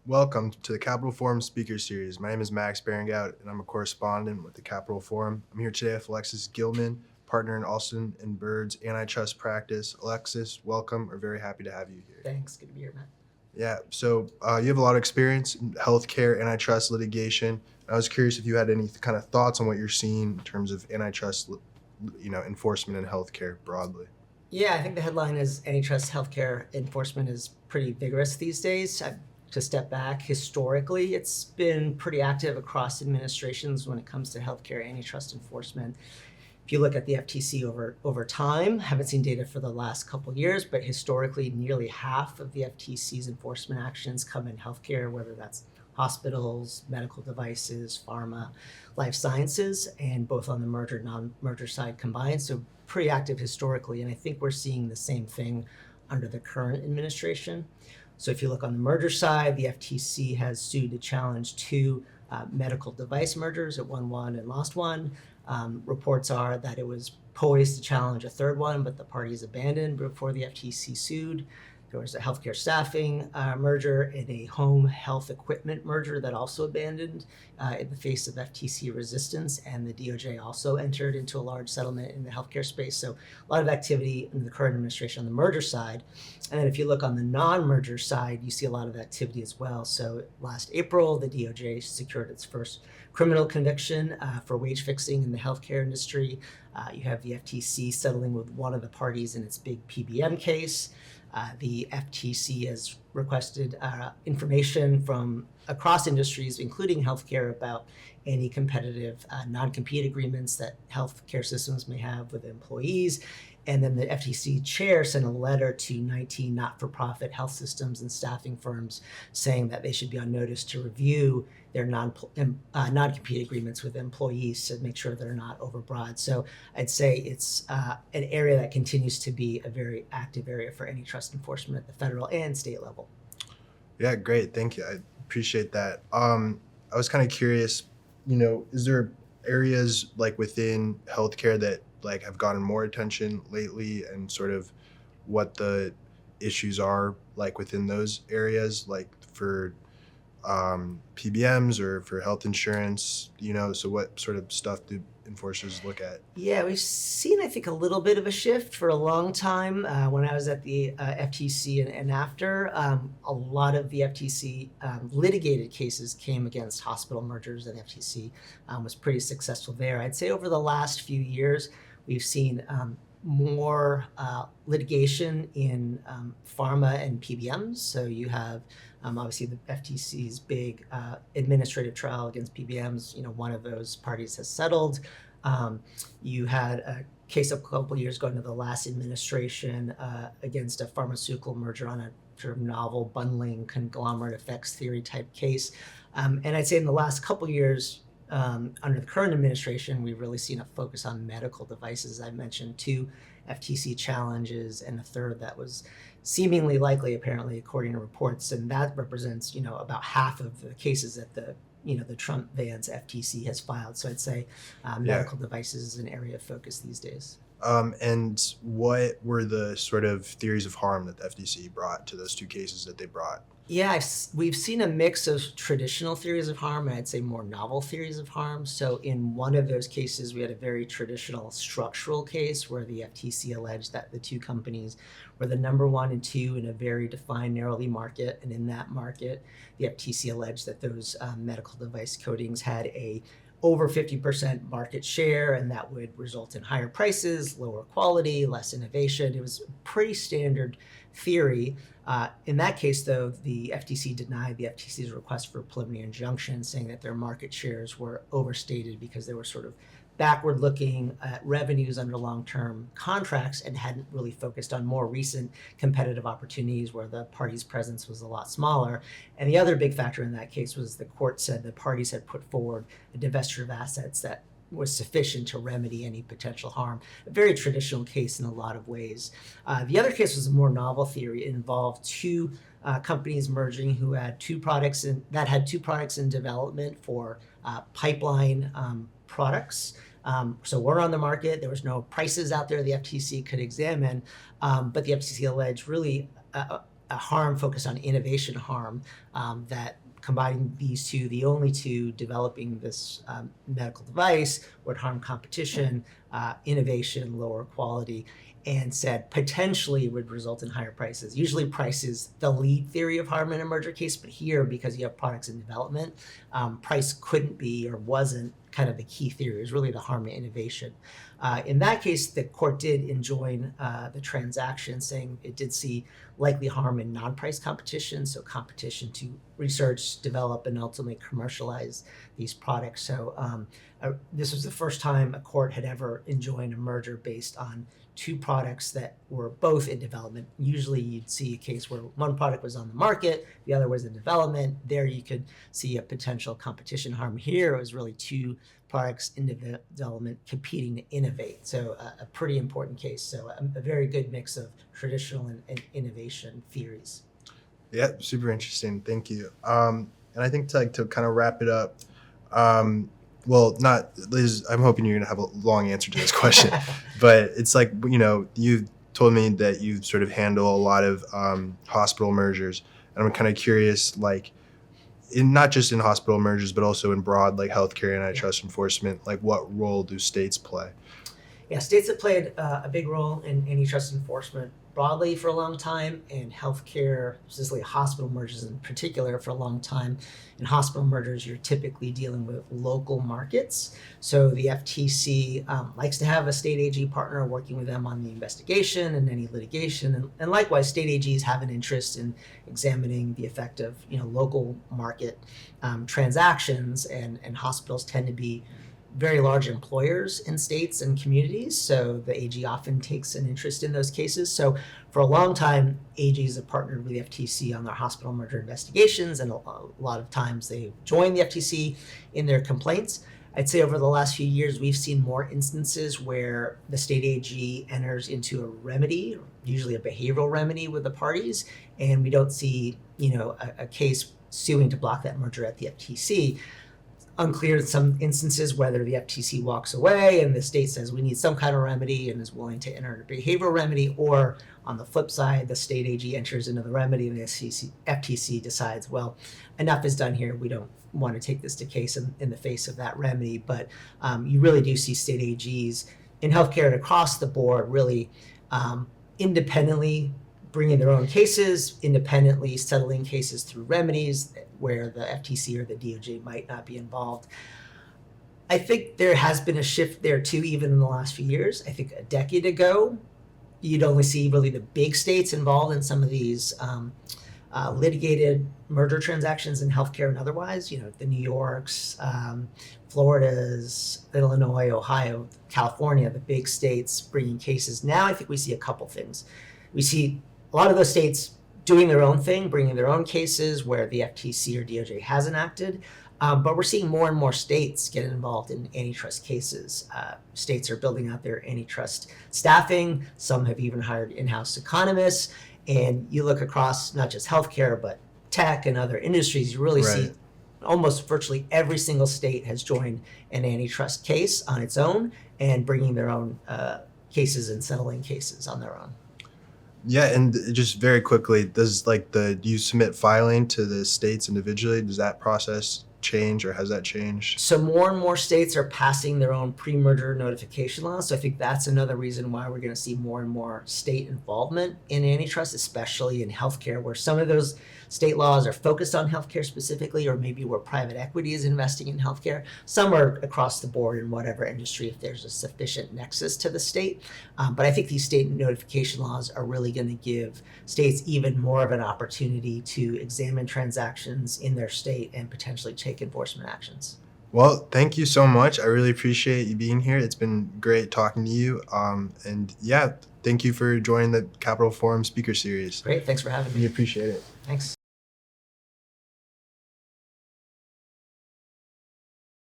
Welcome to the Capital Forum Speaker Series. My name is Max Berengout, and I'm a correspondent with the Capital Forum. I'm here today with Alexis Gilman, partner in Alston and Bird's antitrust practice. Alexis, welcome. We're very happy to have you here. Thanks. Good to be here, Matt. Yeah, so you have a lot of experience in healthcare antitrust litigation. I was curious if you had any kind of thoughts on what you're seeing in terms of antitrust, enforcement in healthcare broadly. Yeah, I think the headline is antitrust healthcare enforcement is pretty vigorous these days. To step back, historically, it's been pretty active across administrations when it comes to healthcare antitrust enforcement. If you look at the FTC over time, haven't seen data for the last couple of years, but historically, nearly half of the FTC's enforcement actions come in healthcare, whether that's hospitals, medical devices, pharma, life sciences, and both on the merger, non-merger side combined. So pretty active historically, and I think we're seeing the same thing under the current administration. So if you look on the merger side, the FTC has sued to challenge two medical device mergers. It won one and lost one. Reports are that it was poised to challenge a third one, but the parties abandoned before the FTC sued. There was a healthcare staffing merger and a home health equipment merger that also abandoned in the face of FTC resistance, and the DOJ also entered into a large settlement in the healthcare space. So a lot of activity in the current administration on the merger side. And then if you look on the non-merger side, you see a lot of activity as well. So last April, the DOJ secured its first criminal conviction for wage fixing in the healthcare industry. You have the FTC settling with one of the parties in its big PBM case. The FTC has requested information from across industries, including healthcare, about any competitive non-compete agreements that healthcare systems may have with employees. And then the FTC chair sent a letter to 19 not-for-profit health systems and staffing firms saying that they should be on notice to review their non-compete agreements with employees to make sure they're not overbroad. So I'd say it's an area that continues to be a very active area for antitrust enforcement at the federal and state level. Yeah, great. Thank you. I appreciate that. I was kind of curious, is there areas like within healthcare that like have gotten more attention lately, and sort of what the issues are like within those areas, like for PBMs or for health insurance, so what sort of stuff do enforcers look at? Yeah, we've seen, I think, a little bit of a shift for a long time. When I was at the FTC and after, a lot of the FTC litigated cases came against hospital mergers, and the FTC was pretty successful there. I'd say over the last few years, we've seen more litigation in pharma and PBMs. So you have obviously the FTC's big administrative trial against PBMs. One of those parties has settled. You had a case a couple years ago into the last administration against a pharmaceutical merger on a sort of novel bundling conglomerate effects theory type case. And I'd say in the last couple years, under the current administration, we've really seen a focus on medical devices. I mentioned two FTC challenges and a third that was seemingly likely, apparently, according to reports. And that represents, about half of the cases that the Trump-Vance FTC has filed. So I'd say medical devices is an area of focus these days. And what were the sort of theories of harm that the FTC brought to those two cases that they brought? Yeah, we've seen a mix of traditional theories of harm and I'd say more novel theories of harm. So in one of those cases, we had a very traditional structural case where the FTC alleged that the two companies were the number one and two in a very defined narrowly market. And in that market, the FTC alleged that those medical device coatings had a over 50% market share, and that would result in higher prices, lower quality, less innovation. It was a pretty standard theory. In that case, though, the FTC denied the FTC's request for a preliminary injunction, saying that their market shares were overstated because they were sort of backward looking at revenues under long-term contracts and hadn't really focused on more recent competitive opportunities where the party's presence was a lot smaller. And the other big factor in that case was the court said the parties had put forward a divestiture of assets that was sufficient to remedy any potential harm. A very traditional case in a lot of ways. The other case was a more novel theory. It involved two companies merging who had two products in development for pipeline products. So we're on the market. There was no prices out there the FTC could examine, but the FTC alleged really a harm focused on innovation harm that combining these two, the only two developing this medical device would harm competition, innovation, lower quality, and said potentially would result in higher prices. Usually price is the lead theory of harm in a merger case, but here, because you have products in development, price couldn't be or wasn't kind of the key theory. It was really the harm to innovation. In that case, the court did enjoin the transaction, saying it did see likely harm in non-price competition, so competition to research, develop, and ultimately commercialize these products. So this was the first time a court had ever enjoined a merger based on two products that were both in development. Usually you'd see a case where one product was on the market, the other was in development. There you could see a potential competition harm. Here it was really two products in development competing to innovate. So a pretty important case. So a very good mix of traditional and innovation theories. Yeah, super interesting. Thank you. And I think to kind of wrap it up, well, not Liz, I'm hoping you're going to have a long answer to this question, but it's like, you told me that you sort of handle a lot of hospital mergers, and I'm kind of curious, like, not just in hospital mergers, but also in broad, like healthcare and antitrust enforcement, like what role do states play? Yeah, states have played a big role in antitrust enforcement broadly for a long time, and healthcare, specifically hospital mergers in particular, for a long time. In hospital mergers, you're typically dealing with local markets. So the FTC likes to have a state AG partner working with them on the investigation and any litigation. And likewise, state AGs have an interest in examining the effect of local market transactions, and hospitals tend to be very large employers in states and communities, so the AG often takes an interest in those cases. So for a long time, AGs have partnered with the FTC on their hospital merger investigations, and a lot of times they join the FTC in their complaints. I'd say over the last few years, we've seen more instances where the state AG enters into a remedy, usually a behavioral remedy with the parties, and we don't see a case suing to block that merger at the FTC. Unclear in some instances whether the FTC walks away and the state says we need some kind of remedy and is willing to enter a behavioral remedy, or on the flip side, the state AG enters into the remedy and the FTC decides, well, enough is done here. We don't want to take this to case in the face of that remedy. But you really do see state AGs in healthcare and across the board really independently bringing their own cases, independently settling cases through remedies where the FTC or the DOJ might not be involved. I think there has been a shift there too, even in the last few years. I think a decade ago, you'd only see really the big states involved in some of these litigated merger transactions in healthcare and otherwise, the New Yorks, Floridas, Illinois, Ohio, California, the big states bringing cases. Now I think we see a couple things. We see a lot of those states doing their own thing, bringing their own cases where the FTC or DOJ hasn't acted. But we're seeing more and more states get involved in antitrust cases. States are building out their antitrust staffing. Some have even hired in-house economists. And you look across not just healthcare, but tech and other industries, you really see almost virtually every single state has joined an antitrust case on its own and bringing their own cases and settling cases on their own. Yeah, and just very quickly, do you submit filing to the states individually? Does that process change, or has that changed? So more and more states are passing their own pre-merger notification laws. So I think that's another reason why we're going to see more and more state involvement in antitrust, especially in healthcare, where some of those state laws are focused on healthcare specifically, or maybe where private equity is investing in healthcare. Some are across the board in whatever industry if there's a sufficient nexus to the state. But I think these state notification laws are really going to give states even more of an opportunity to examine transactions in their state and potentially take enforcement actions. Well, thank you so much. I really appreciate you being here. It's been great talking to you. And yeah, thank you for joining the Capital Forum Speaker Series. Great. Thanks for having me. We appreciate it. Thanks.